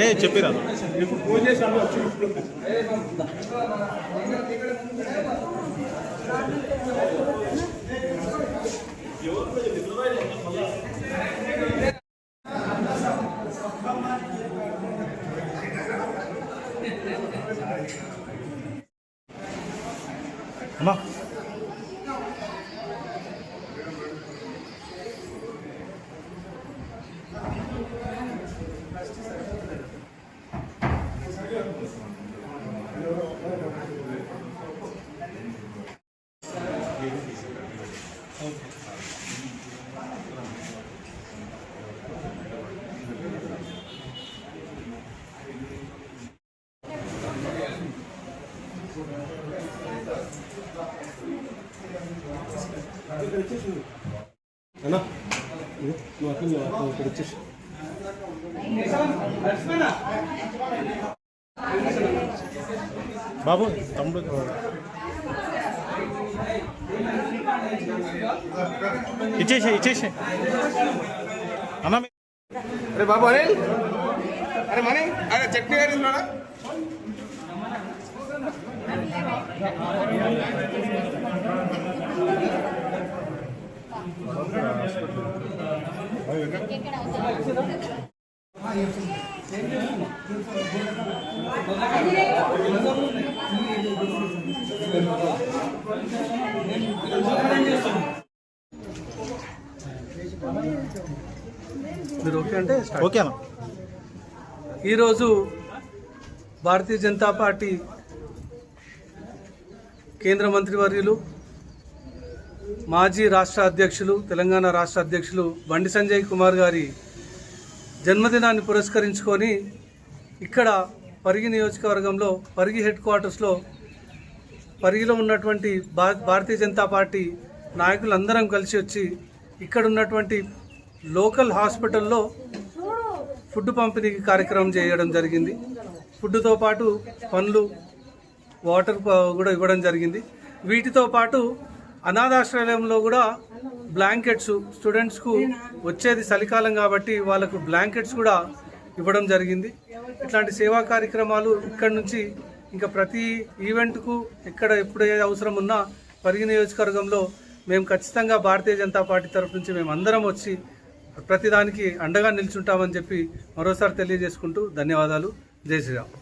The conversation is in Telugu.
ఏ చెప్పిరా ఫోన్ చేసి అమ్మా అన్నా నువ్వు అట్లా ఇక్కడ వచ్చేసి బాబు తమ్ముడు ఇచ్చేసి అన్న అరే బాబు అరే అరే మనీ అరే చట్నీ గారు ఉన్నాడా మీరు ఓకే అంటే ఓకేనా. ఈరోజు భారతీయ జనతా పార్టీ కేంద్ర మంత్రివర్యులు మాజీ రాష్ట్ర అధ్యక్షులు తెలంగాణ రాష్ట్ర అధ్యక్షులు బండి సంజయ్ కుమార్ గారి జన్మదినాన్ని పురస్కరించుకొని ఇక్కడ పరిగి నియోజకవర్గంలో పరిగి హెడ్ క్వార్టర్స్లో పరిగిలో ఉన్నటువంటి భారతీయ జనతా పార్టీ నాయకులందరం కలిసి వచ్చి ఇక్కడ ఉన్నటువంటి లోకల్ హాస్పిటల్లో ఫుడ్ పంపిణీ కార్యక్రమం చేయడం జరిగింది. ఫుడ్తో పాటు పండ్లు వాటర్ కూడా ఇవ్వడం జరిగింది. వీటితో పాటు అనాథాశ్రయంలో కూడా బ్లాంకెట్స్ స్టూడెంట్స్కు వచ్చేది చలికాలం కాబట్టి వాళ్ళకు బ్లాంకెట్స్ కూడా ఇవ్వడం జరిగింది. ఇట్లాంటి సేవా కార్యక్రమాలు ఇక్కడ నుంచి ఇంకా ప్రతి ఈవెంట్కు ఎప్పుడు ఏ అవసరం ఉన్నా పరిగి నియోజకవర్గంలో మేము ఖచ్చితంగా భారతీయ జనతా పార్టీ తరఫు నుంచి మేము అందరం వచ్చి ప్రతిదానికి అండగా నిల్చుంటామని చెప్పి మరోసారి తెలియజేసుకుంటూ ధన్యవాదాలు. జై శ్రీరామ్.